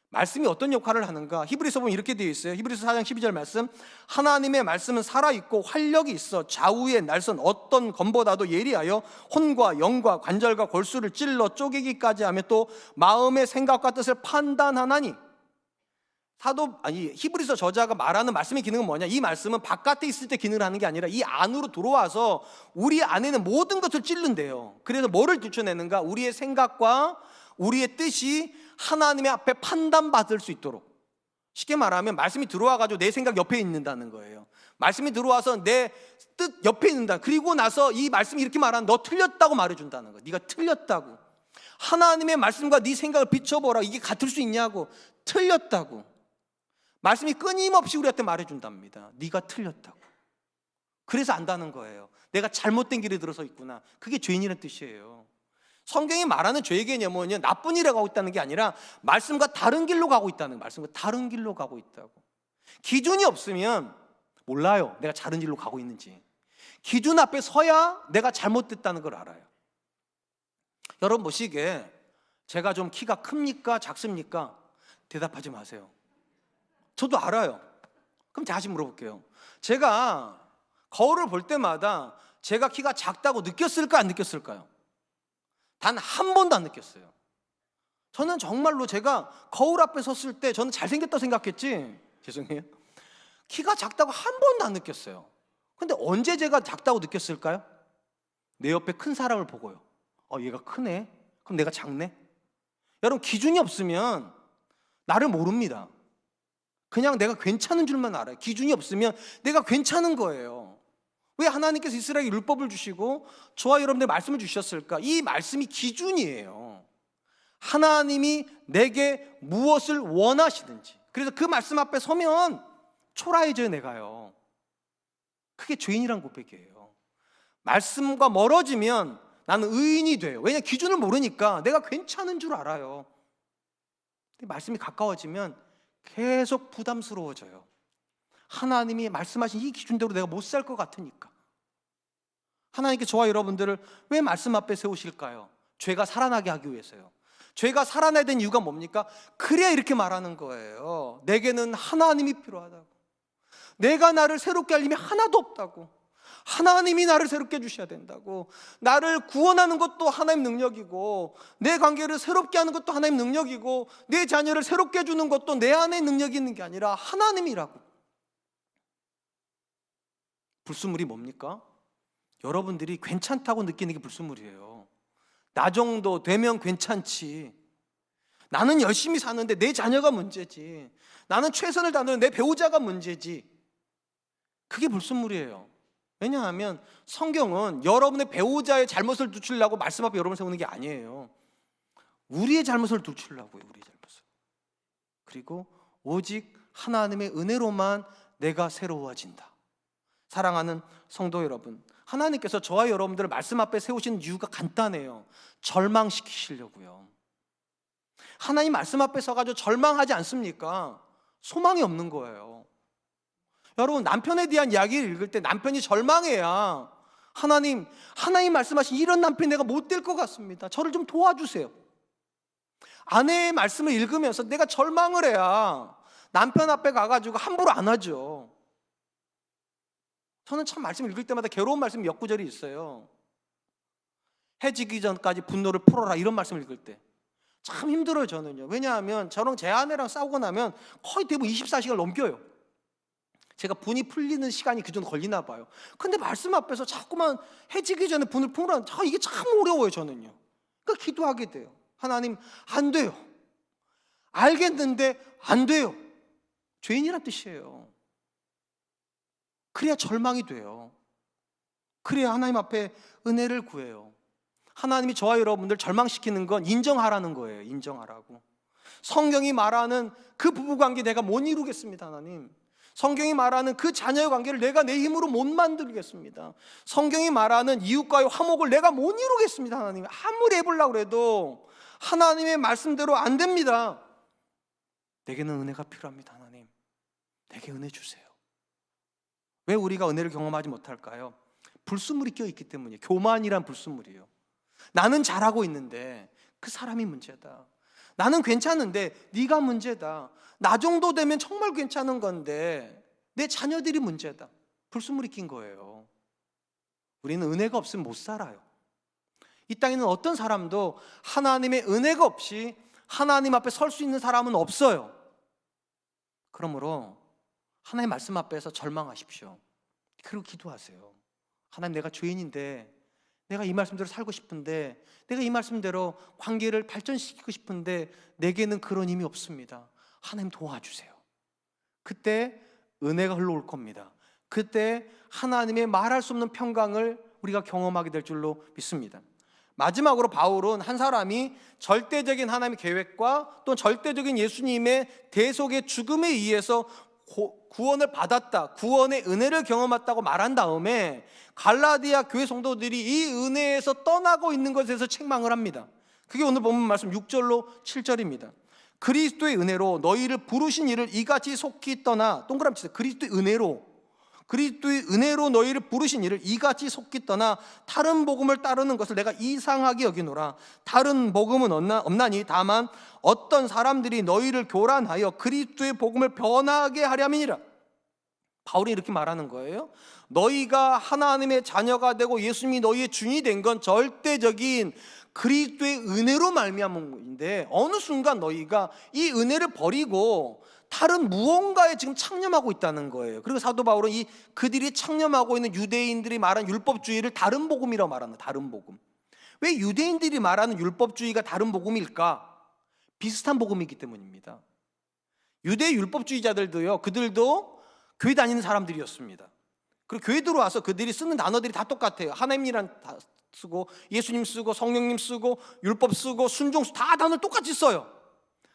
말씀이 어떤 역할을 하는가? 히브리서 보면 이렇게 되어 있어요. 히브리서 4장 12절 말씀, 하나님의 말씀은 살아있고 활력이 있어 좌우의 날선 어떤 검보다도 예리하여 혼과 영과 관절과 골수를 찔러 쪼개기까지 하며 또 마음의 생각과 뜻을 판단하나니. 히브리서 저자가 말하는 말씀의 기능은 뭐냐? 이 말씀은 바깥에 있을 때 기능을 하는 게 아니라 이 안으로 들어와서 우리 안에는 모든 것을 찔른대요. 그래서 뭐를 들춰내는가? 우리의 생각과 우리의 뜻이 하나님의 앞에 판단받을 수 있도록. 쉽게 말하면 말씀이 들어와가지고 내 생각 옆에 있는다는 거예요. 말씀이 들어와서 내 뜻 옆에 있는다. 그리고 나서 이 말씀이 이렇게 말하는, 너 틀렸다고 말해준다는 거예요. 네가 틀렸다고. 하나님의 말씀과 네 생각을 비춰보라. 이게 같을 수 있냐고. 틀렸다고. 말씀이 끊임없이 우리한테 말해준답니다. 네가 틀렸다고. 그래서 안다는 거예요. 내가 잘못된 길에 들어서 있구나. 그게 죄인이라는 뜻이에요. 성경이 말하는 죄의 개념은 나쁜 일에 가고 있다는 게 아니라 말씀과 다른 길로 가고 있다는 거예요. 말씀과 다른 길로 가고 있다고. 기준이 없으면 몰라요. 내가 다른 길로 가고 있는지. 기준 앞에 서야 내가 잘못됐다는 걸 알아요. 여러분 보시기에 제가 좀 키가 큽니까? 작습니까? 대답하지 마세요. 저도 알아요. 그럼 다시 물어볼게요. 제가 거울을 볼 때마다 제가 키가 작다고 느꼈을까 안 느꼈을까요? 단 한 번도 안 느꼈어요. 저는 정말로 제가 거울 앞에 섰을 때 저는 잘생겼다고 생각했지, 죄송해요, 키가 작다고 한 번도 안 느꼈어요. 근데 언제 제가 작다고 느꼈을까요? 내 옆에 큰 사람을 보고요. 얘가 크네? 그럼 내가 작네? 여러분, 기준이 없으면 나를 모릅니다. 그냥 내가 괜찮은 줄만 알아요. 기준이 없으면 내가 괜찮은 거예요. 왜 하나님께서 이스라엘에 율법을 주시고 저와 여러분들 말씀을 주셨을까? 이 말씀이 기준이에요. 하나님이 내게 무엇을 원하시는지. 그래서 그 말씀 앞에 서면 초라해져요, 내가요. 그게 죄인이란 고백이에요. 말씀과 멀어지면 나는 의인이 돼요. 왜냐하면 기준을 모르니까 내가 괜찮은 줄 알아요. 근데 말씀이 가까워지면 계속 부담스러워져요. 하나님이 말씀하신 이 기준대로 내가 못 살 것 같으니까. 하나님께 저와 여러분들을 왜 말씀 앞에 세우실까요? 죄가 살아나게 하기 위해서요. 죄가 살아나야 되는 이유가 뭡니까? 그래야 이렇게 말하는 거예요. 내게는 하나님이 필요하다고. 내가 나를 새롭게 할 힘이 하나도 없다고. 하나님이 나를 새롭게 해주셔야 된다고. 나를 구원하는 것도 하나님 능력이고, 내 관계를 새롭게 하는 것도 하나님 능력이고, 내 자녀를 새롭게 해주는 것도 내 안에 능력이 있는 게 아니라 하나님이라고. 불순물이 뭡니까? 여러분들이 괜찮다고 느끼는 게 불순물이에요. 나 정도 되면 괜찮지. 나는 열심히 사는데 내 자녀가 문제지. 나는 최선을 다하는데 내 배우자가 문제지. 그게 불순물이에요. 왜냐하면 성경은 여러분의 배우자의 잘못을 두치려고 말씀 앞에 여러분을 세우는 게 아니에요. 우리의 잘못을 두치려고요. 우리의 잘못을. 그리고 오직 하나님의 은혜로만 내가 새로워진다. 사랑하는 성도 여러분, 하나님께서 저와 여러분들을 말씀 앞에 세우신 이유가 간단해요. 절망시키시려고요. 하나님 말씀 앞에 서가지고 절망하지 않습니까? 소망이 없는 거예요. 여러분, 남편에 대한 이야기를 읽을 때 남편이 절망해야 하나님 말씀하신 이런 남편 내가 못 될 것 같습니다. 저를 좀 도와주세요. 아내의 말씀을 읽으면서 내가 절망을 해야 남편 앞에 가가지고 함부로 안 하죠. 저는 참 말씀 읽을 때마다 괴로운 말씀 몇 구절이 있어요. 해지기 전까지 분노를 풀어라, 이런 말씀 읽을 때 참 힘들어요 저는요. 왜냐하면 저랑 제 아내랑 싸우고 나면 거의 대부분 24시간을 넘겨요. 제가 분이 풀리는 시간이 그 정도 걸리나 봐요. 근데 말씀 앞에서 자꾸만 해지기 전에 분을 풀으라, 이게 참 어려워요 저는요. 그러니까 기도하게 돼요. 하나님, 안 돼요. 알겠는데 안 돼요. 죄인이란 뜻이에요. 그래야 절망이 돼요. 그래야 하나님 앞에 은혜를 구해요. 하나님이 저와 여러분들 절망시키는 건 인정하라는 거예요. 인정하라고. 성경이 말하는 그 부부관계 내가 못 이루겠습니다 하나님. 성경이 말하는 그 자녀의 관계를 내가 내 힘으로 못 만들겠습니다. 성경이 말하는 이웃과의 화목을 내가 못 이루겠습니다 하나님. 아무리 해보려고 해도 하나님의 말씀대로 안 됩니다. 내게는 은혜가 필요합니다 하나님. 내게 은혜 주세요. 왜 우리가 은혜를 경험하지 못할까요? 불순물이 껴있기 때문이에요. 교만이란 불순물이에요. 나는 잘하고 있는데 그 사람이 문제다. 나는 괜찮은데 네가 문제다. 나 정도 되면 정말 괜찮은 건데 내 자녀들이 문제다. 불순물이 낀 거예요. 우리는 은혜가 없으면 못 살아요. 이 땅에는 어떤 사람도 하나님의 은혜가 없이 하나님 앞에 설 수 있는 사람은 없어요. 그러므로 하나님의 말씀 앞에서 절망하십시오. 그리고 기도하세요. 하나님, 내가 죄인인데 내가 이 말씀대로 살고 싶은데, 내가 이 말씀대로 관계를 발전시키고 싶은데 내게는 그런 힘이 없습니다. 하나님 도와주세요. 그때 은혜가 흘러올 겁니다. 그때 하나님의 말할 수 없는 평강을 우리가 경험하게 될 줄로 믿습니다. 마지막으로 바울은 한 사람이 절대적인 하나님의 계획과 또 절대적인 예수님의 대속의 죽음에 의해서 구원을 받았다, 구원의 은혜를 경험했다고 말한 다음에 갈라디아 교회 성도들이 이 은혜에서 떠나고 있는 것에 대해서 책망을 합니다. 그게 오늘 본문 말씀 6절로 7절입니다. 그리스도의 은혜로 너희를 부르신 이를 이같이 속히 떠나, 동그라미 치세요. 그리스도의 은혜로 너희를 부르신 이를 이같이 속히 떠나 다른 복음을 따르는 것을 내가 이상하게 여기노라. 다른 복음은 없나니 다만 어떤 사람들이 너희를 교란하여 그리스도의 복음을 변하게 하려함이니라. 바울이 이렇게 말하는 거예요. 너희가 하나님의 자녀가 되고 예수님이 너희의 주인이 된 건 절대적인 그리스도의 은혜로 말미암은 것인데, 어느 순간 너희가 이 은혜를 버리고 다른 무언가에 지금 창념하고 있다는 거예요. 그리고 사도 바울은 그들이 창념하고 있는 유대인들이 말한 율법주의를 다른 복음이라고 말합니다. 다른 복음. 왜 유대인들이 말하는 율법주의가 다른 복음일까? 비슷한 복음이기 때문입니다. 유대 율법주의자들도요, 그들도 교회 다니는 사람들이었습니다. 그리고 교회 들어와서 그들이 쓰는 단어들이 다 똑같아요. 하나님이란 다 쓰고, 예수님 쓰고, 성령님 쓰고, 율법 쓰고, 순종수 다 단어를 똑같이 써요.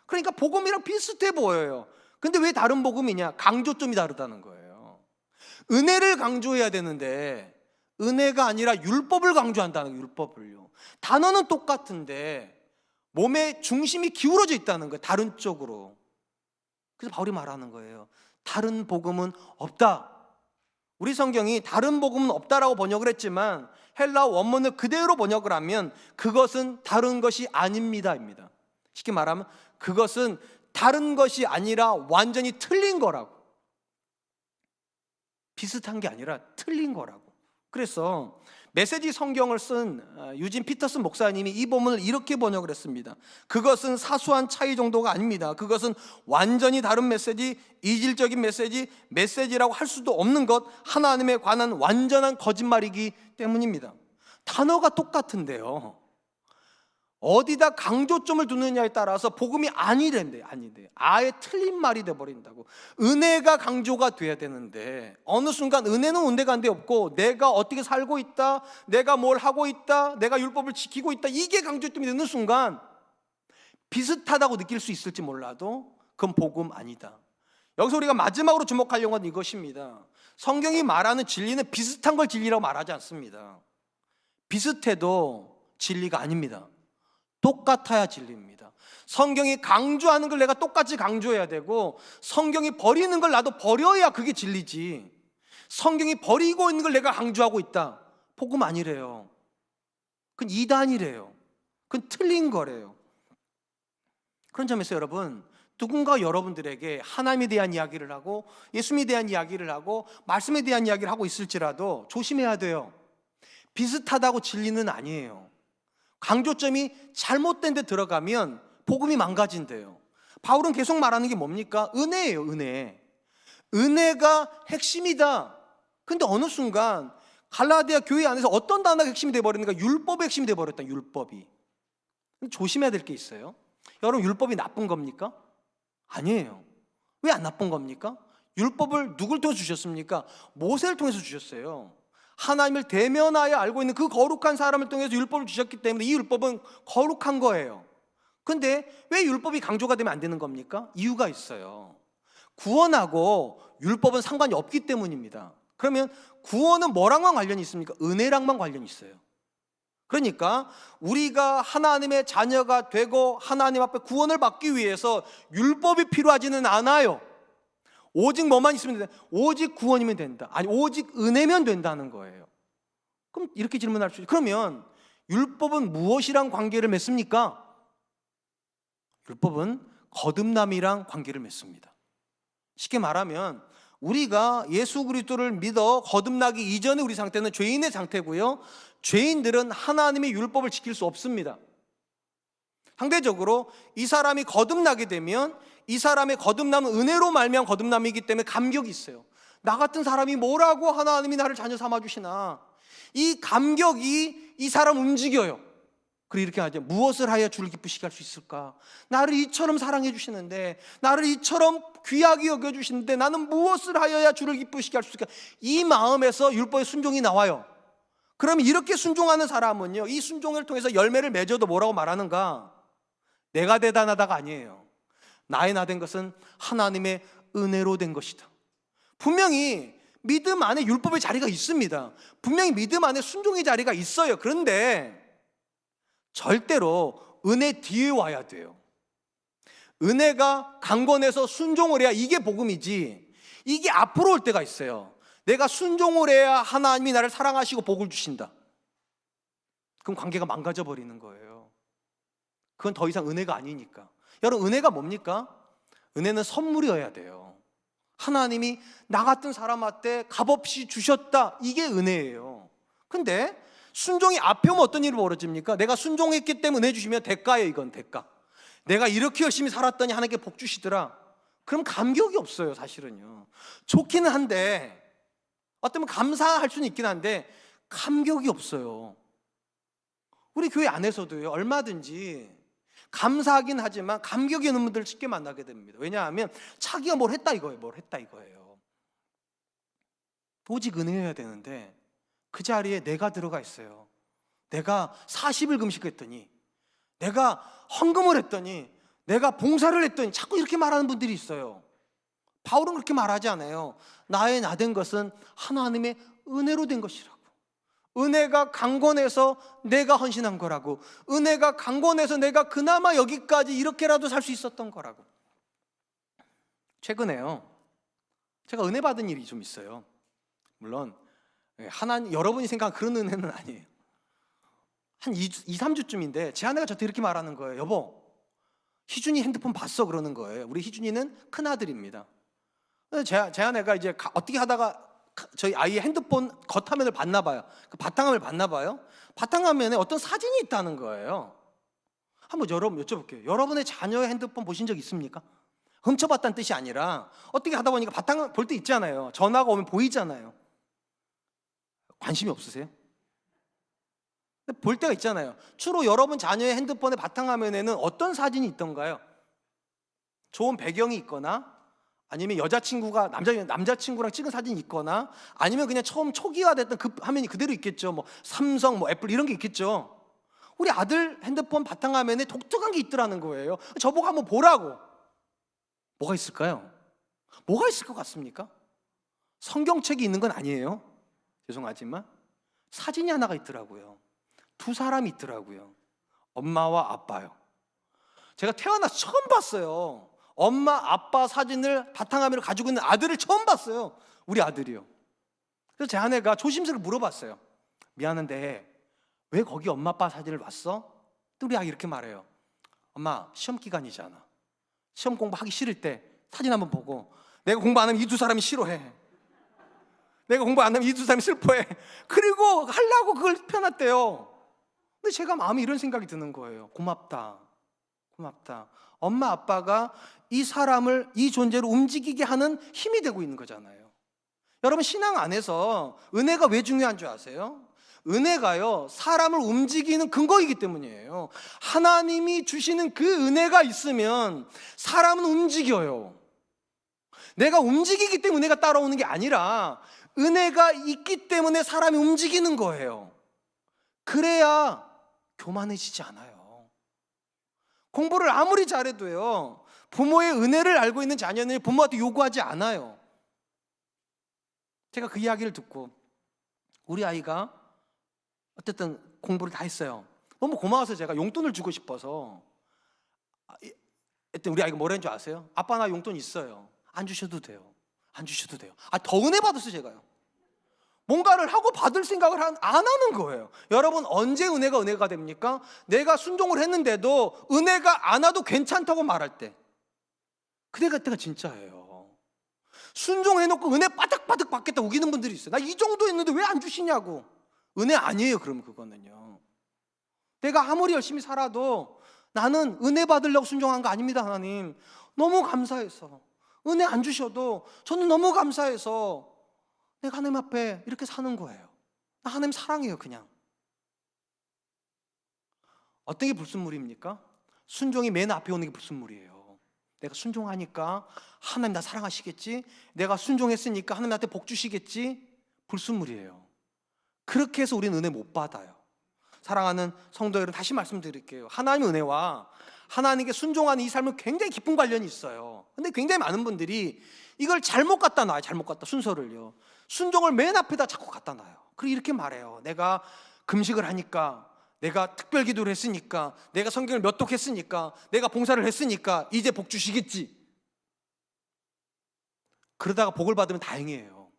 그러니까 복음이랑 비슷해 보여요. 근데 왜 다른 복음이냐? 강조점이 다르다는 거예요. 은혜를 강조해야 되는데 은혜가 아니라 율법을 강조한다는 거예요. 율법을요. 단어는 똑같은데 몸의 중심이 기울어져 있다는 거예요. 다른 쪽으로. 그래서 바울이 말하는 거예요. 다른 복음은 없다. 우리 성경이 다른 복음은 없다라고 번역을 했지만 헬라어 원문을 그대로 번역을 하면 그것은 다른 것이 아닙니다입니다. 쉽게 말하면 그것은 다른 것이 아니라 완전히 틀린 거라고. 비슷한 게 아니라 틀린 거라고. 그래서 메시지 성경을 쓴 유진 피터슨 목사님이 이 본문을 이렇게 번역을 했습니다. 그것은 사소한 차이 정도가 아닙니다. 그것은 완전히 다른 메시지, 이질적인 메시지라고 할 수도 없는 것, 하나님에 관한 완전한 거짓말이기 때문입니다. 단어가 똑같은데요, 어디다 강조점을 두느냐에 따라서 복음이 아니래요. 아예 틀린 말이 돼버린다고. 은혜가 강조가 돼야 되는데 어느 순간 은혜는 온데간데 없고 내가 어떻게 살고 있다, 내가 뭘 하고 있다, 내가 율법을 지키고 있다, 이게 강조점이 되는 순간 비슷하다고 느낄 수 있을지 몰라도 그건 복음 아니다. 여기서 우리가 마지막으로 주목하려는 건 이것입니다. 성경이 말하는 진리는 비슷한 걸 진리라고 말하지 않습니다. 비슷해도 진리가 아닙니다. 똑같아야 진리입니다. 성경이 강조하는 걸 내가 똑같이 강조해야 되고, 성경이 버리는 걸 나도 버려야 그게 진리지. 성경이 버리고 있는 걸 내가 강조하고 있다, 복음 아니래요. 그건 이단이래요. 그건 틀린 거래요. 그런 점에서 여러분, 누군가 여러분들에게 하나님에 대한 이야기를 하고 예수님에 대한 이야기를 하고 말씀에 대한 이야기를 하고 있을지라도 조심해야 돼요. 비슷하다고 진리는 아니에요. 강조점이 잘못된 데 들어가면 복음이 망가진대요. 바울은 계속 말하는 게 뭡니까? 은혜예요, 은혜. 은혜가 핵심이다. 근데 어느 순간 갈라디아 교회 안에서 어떤 단어가 핵심이 돼버리는가? 율법의 핵심이 돼버렸다, 율법이. 조심해야 될 게 있어요. 여러분, 율법이 나쁜 겁니까? 아니에요. 왜 안 나쁜 겁니까? 율법을 누굴 통해서 주셨습니까? 모세를 통해서 주셨어요. 하나님을 대면하여 알고 있는 그 거룩한 사람을 통해서 율법을 주셨기 때문에 이 율법은 거룩한 거예요. 근데 왜 율법이 강조가 되면 안 되는 겁니까? 이유가 있어요. 구원하고 율법은 상관이 없기 때문입니다. 그러면 구원은 뭐랑만 관련이 있습니까? 은혜랑만 관련이 있어요. 그러니까 우리가 하나님의 자녀가 되고 하나님 앞에 구원을 받기 위해서 율법이 필요하지는 않아요. 오직 뭐만 있으면 된다. 오직 구원이면 된다. 아니, 오직 은혜면 된다는 거예요. 그럼 이렇게 질문할 수 있어요. 그러면 율법은 무엇이랑 관계를 맺습니까? 율법은 거듭남이랑 관계를 맺습니다. 쉽게 말하면 우리가 예수 그리스도를 믿어 거듭나기 이전에 우리 상태는 죄인의 상태고요, 죄인들은 하나님의 율법을 지킬 수 없습니다. 상대적으로 이 사람이 거듭나게 되면 이 사람의 거듭남은 은혜로 말미암은 거듭남이기 때문에 감격이 있어요. 나 같은 사람이 뭐라고 하나님이 나를 자녀 삼아주시나. 이 감격이 이 사람 움직여요. 그리고 이렇게 하죠. 무엇을 하여 주를 기쁘시게 할 수 있을까? 나를 이처럼 사랑해 주시는데, 나를 이처럼 귀하게 여겨주시는데 나는 무엇을 하여야 주를 기쁘시게 할 수 있을까? 이 마음에서 율법의 순종이 나와요. 그러면 이렇게 순종하는 사람은요, 이 순종을 통해서 열매를 맺어도 뭐라고 말하는가? 내가 대단하다가 아니에요. 나의 나 된 것은 하나님의 은혜로 된 것이다. 분명히 믿음 안에 율법의 자리가 있습니다. 분명히 믿음 안에 순종의 자리가 있어요. 그런데 절대로 은혜 뒤에 와야 돼요. 은혜가 강권해서 순종을 해야 이게 복음이지, 이게 앞으로 올 때가 있어요. 내가 순종을 해야 하나님이 나를 사랑하시고 복을 주신다. 그럼 관계가 망가져 버리는 거예요. 그건 더 이상 은혜가 아니니까. 여러분, 은혜가 뭡니까? 은혜는 선물이어야 돼요. 하나님이 나 같은 사람한테 값없이 주셨다. 이게 은혜예요. 근데 순종이 앞에 오면 어떤 일이 벌어집니까? 내가 순종했기 때문에 은혜 주시면 대가예요. 이건 대가. 내가 이렇게 열심히 살았더니 하나님께 복 주시더라. 그럼 감격이 없어요, 사실은요. 좋기는 한데, 어쩌면 감사할 수는 있긴 한데 감격이 없어요. 우리 교회 안에서도요, 얼마든지 감사하긴 하지만 감격이 없는 분들을 쉽게 만나게 됩니다. 왜냐하면 자기가 뭘 했다 이거예요. 뭘 했다 이거예요. 오직 은혜여야 되는데 그 자리에 내가 들어가 있어요. 내가 40일 금식했더니, 내가 헌금을 했더니, 내가 봉사를 했더니, 자꾸 이렇게 말하는 분들이 있어요. 바울은 그렇게 말하지 않아요. 나의 나 된 것은 하나님의 은혜로 된 것이라고. 은혜가 강권해서 내가 헌신한 거라고. 은혜가 강권해서 내가 그나마 여기까지 이렇게라도 살 수 있었던 거라고. 최근에요, 제가 은혜 받은 일이 좀 있어요. 물론 하나님, 여러분이 생각한 그런 은혜는 아니에요. 한 2-3주쯤인데 제 아내가 저한테 이렇게 말하는 거예요. 여보, 희준이 핸드폰 봤어? 그러는 거예요. 우리 희준이는 큰아들입니다. 제 아내가 이제 어떻게 하다가 저희 아이의 핸드폰 겉화면을 봤나 봐요. 그 바탕화면을 봤나 봐요. 바탕화면에 어떤 사진이 있다는 거예요. 한번 여러분 여쭤볼게요. 여러분의 자녀의 핸드폰 보신 적 있습니까? 훔쳐봤다는 뜻이 아니라 어떻게 하다 보니까 바탕 볼 때 있잖아요. 전화가 오면 보이잖아요. 관심이 없으세요? 볼 때가 있잖아요. 주로 여러분 자녀의 핸드폰의 바탕화면에는 어떤 사진이 있던가요? 좋은 배경이 있거나, 아니면 여자친구가 남자친구랑 찍은 사진이 있거나, 아니면 그냥 처음 초기화됐던 그 화면이 그대로 있겠죠. 뭐 삼성, 뭐 애플 이런 게 있겠죠. 우리 아들 핸드폰 바탕화면에 독특한 게 있더라는 거예요. 저보고 한번 보라고. 뭐가 있을까요? 뭐가 있을 것 같습니까? 성경책이 있는 건 아니에요. 죄송하지만 사진이 하나가 있더라고요. 두 사람이 있더라고요. 엄마와 아빠요. 제가 태어나서 처음 봤어요. 엄마 아빠 사진을 바탕화면으로 가지고 있는 아들을 처음 봤어요. 우리 아들이요. 그래서 제 아내가 조심스럽게 물어봤어요. 미안한데 왜 거기 엄마 아빠 사진을 봤어? 또 우리 아기 이렇게 말해요. 엄마, 시험 기간이잖아. 시험 공부하기 싫을 때 사진 한번 보고, 내가 공부 안 하면 이 두 사람이 싫어해, 내가 공부 안 하면 이 두 사람이 슬퍼해, 그리고 하려고 그걸 펴놨대요. 근데 제가 마음에 이런 생각이 드는 거예요. 고맙다. 엄마 아빠가 이 사람을 이 존재로 움직이게 하는 힘이 되고 있는 거잖아요. 여러분, 신앙 안에서 은혜가 왜 중요한 줄 아세요? 은혜가요, 사람을 움직이는 근거이기 때문이에요. 하나님이 주시는 그 은혜가 있으면 사람은 움직여요. 내가 움직이기 때문에 은혜가 따라오는 게 아니라 은혜가 있기 때문에 사람이 움직이는 거예요. 그래야 교만해지지 않아요. 공부를 아무리 잘해도요, 부모의 은혜를 알고 있는 자녀는 부모한테 요구하지 않아요. 제가 그 이야기를 듣고 우리 아이가 어쨌든 공부를 다 했어요. 너무 고마워서 제가 용돈을 주고 싶어서, 우리 아이가 뭐라는 줄 아세요? 아빠, 나 용돈 있어요. 안 주셔도 돼요. 더 은혜 받았어요. 제가요, 뭔가를 하고 받을 생각을 안 하는 거예요. 여러분, 언제 은혜가 됩니까? 내가 순종을 했는데도 은혜가 안 와도 괜찮다고 말할 때, 그때가 진짜예요. 순종해놓고 은혜 바득바득 받겠다 우기는 분들이 있어요. 나 이 정도 했는데 왜 안 주시냐고. 은혜 아니에요. 그러면 그거는요, 내가 아무리 열심히 살아도 나는 은혜 받으려고 순종한 거 아닙니다. 하나님, 너무 감사해서 은혜 안 주셔도 저는 너무 감사해서 내가 하나님 앞에 이렇게 사는 거예요. 나 하나님 사랑해요. 그냥. 어떤 게 불순물입니까? 순종이 맨 앞에 오는 게 불순물이에요. 내가 순종하니까 하나님 나 사랑하시겠지, 내가 순종했으니까 하나님 나한테 복 주시겠지, 불순물이에요. 그렇게 해서 우리는 은혜 못 받아요. 사랑하는 성도 여러분, 다시 말씀드릴게요. 하나님의 은혜와 하나님께 순종하는 이 삶은 굉장히 깊은 관련이 있어요. 근데 굉장히 많은 분들이 이걸 잘못 갖다 놔요. 순서를요. 순종을 맨 앞에다 자꾸 갖다 놔요. 그리고 이렇게 말해요. 내가 금식을 하니까, 내가 특별 기도를 했으니까, 내가 성경을 몇 독 했으니까, 내가 봉사를 했으니까 이제 복 주시겠지. 그러다가 복을 받으면 다행이에요.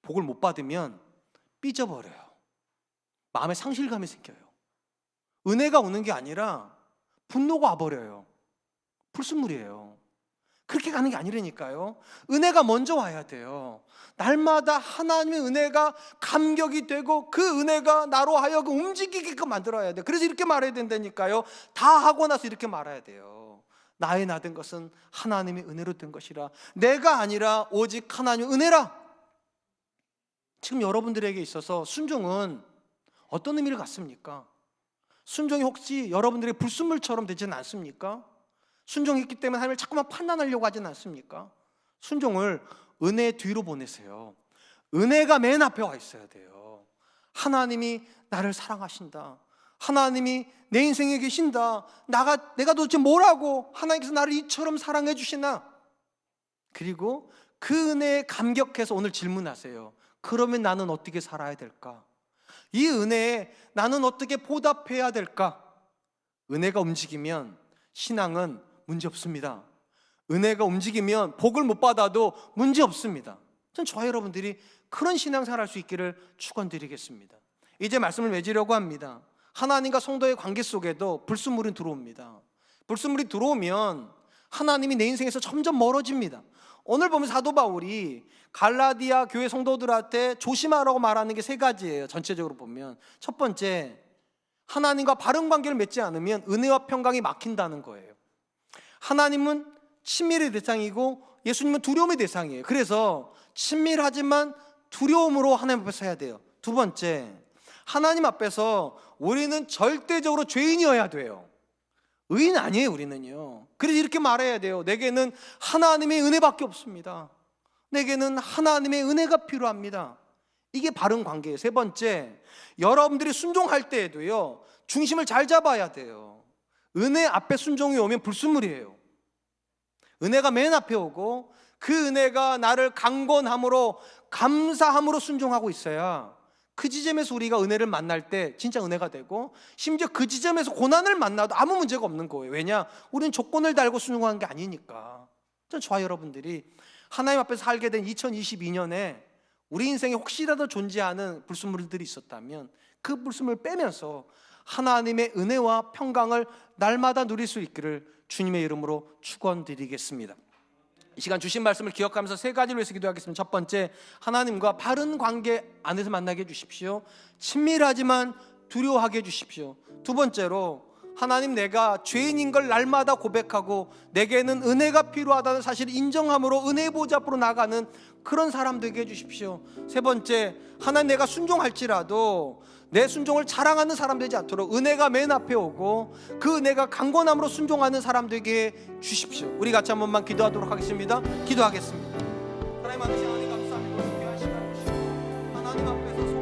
복을 못 받으면 삐져버려요. 마음에 상실감이 생겨요. 은혜가 오는 게 아니라 분노가 와버려요. 불순물이에요. 그렇게 가는 게 아니라니까요. 은혜가 먼저 와야 돼요. 날마다 하나님의 은혜가 감격이 되고 그 은혜가 나로 하여금 움직이게끔 만들어야 돼요. 그래서 이렇게 말해야 된다니까요. 다 하고 나서 이렇게 말해야 돼요. 나의 나 된 것은 하나님의 은혜로 된 것이라. 내가 아니라 오직 하나님의 은혜라. 지금 여러분들에게 있어서 순종은 어떤 의미를 갖습니까? 순종이 혹시 여러분들의 불순물처럼 되지는 않습니까? 순종했기 때문에 하나님을 자꾸만 판단하려고 하지는 않습니까? 순종을 은혜 뒤로 보내세요. 은혜가 맨 앞에 와 있어야 돼요. 하나님이 나를 사랑하신다. 하나님이 내 인생에 계신다. 내가 도대체 뭐라고 하나님께서 나를 이처럼 사랑해 주시나? 그리고 그 은혜에 감격해서 오늘 질문하세요. 그러면 나는 어떻게 살아야 될까? 이 은혜에 나는 어떻게 보답해야 될까? 은혜가 움직이면 신앙은 문제 없습니다. 은혜가 움직이면 복을 못 받아도 문제 없습니다. 전 저와 여러분들이 그런 신앙생활 할 수 있기를 축원드리겠습니다. 이제 말씀을 맺으려고 합니다. 하나님과 성도의 관계 속에도 불순물이 들어옵니다. 불순물이 들어오면 하나님이 내 인생에서 점점 멀어집니다. 오늘 보면 사도 바울이 갈라디아 교회 성도들한테 조심하라고 말하는 게 세 가지예요. 전체적으로 보면 첫 번째, 하나님과 바른 관계를 맺지 않으면 은혜와 평강이 막힌다는 거예요. 하나님은 친밀의 대상이고 예수님은 두려움의 대상이에요. 그래서 친밀하지만 두려움으로 하나님 앞에 서야 돼요. 두 번째, 하나님 앞에서 우리는 절대적으로 죄인이어야 돼요. 의인 아니에요. 우리는요. 그래서 이렇게 말해야 돼요. 내게는 하나님의 은혜밖에 없습니다. 내게는 하나님의 은혜가 필요합니다. 이게 바른 관계예요. 세 번째, 여러분들이 순종할 때에도요, 중심을 잘 잡아야 돼요. 은혜 앞에 순종이 오면 불순물이에요. 은혜가 맨 앞에 오고 그 은혜가 나를 강권함으로 감사함으로 순종하고 있어야 그 지점에서 우리가 은혜를 만날 때 진짜 은혜가 되고, 심지어 그 지점에서 고난을 만나도 아무 문제가 없는 거예요. 왜냐? 우리는 조건을 달고 순종한 게 아니니까. 저와 여러분들이 하나님 앞에서 살게 된 2022년에 우리 인생에 혹시라도 존재하는 불순물들이 있었다면 그 불순물을 빼면서 하나님의 은혜와 평강을 날마다 누릴 수 있기를 주님의 이름으로 축원드리겠습니다. 이 시간 주신 말씀을 기억하면서 세 가지를 위해서 기도하겠습니다. 첫 번째, 하나님과 바른 관계 안에서 만나게 해주십시오. 친밀하지만 두려워하게 해주십시오. 두 번째로, 하나님, 내가 죄인인 걸 날마다 고백하고 내게는 은혜가 필요하다는 사실을 인정함으로 은혜의 보좌 앞으로 나가는 그런 사람 되게 해주십시오. 세 번째, 하나님, 내가 순종할지라도 내 순종을 자랑하는 사람 되지 않도록 은혜가 맨 앞에 오고 그 은혜가 강권함으로 순종하는 사람 되게 주십시오. 우리 같이 한 번만 기도하도록 하겠습니다. 기도하겠습니다. 하나님, 하나님 감사합니다. 하나님 앞에서